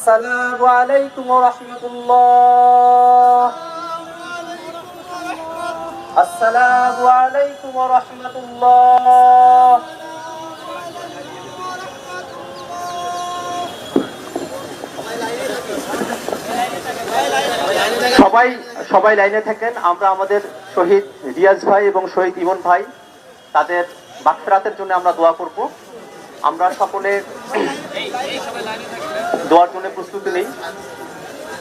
আসসালামু আলাইকুম ওয়া রাহমাতুল্লাহ। আসসালামু আলাইকুম ওয়া রাহমাতুল্লাহ। সবাই সবাই লাইনে থাকেন। আমরা আমাদের শহীদ রিয়াজ ভাই এবং শহীদ ইমন ভাই তাদের মাগফিরাতের জন্য আমরা দোয়া করব। আমরা সকলে দোয়ার জন্য প্রস্তুতি নেই।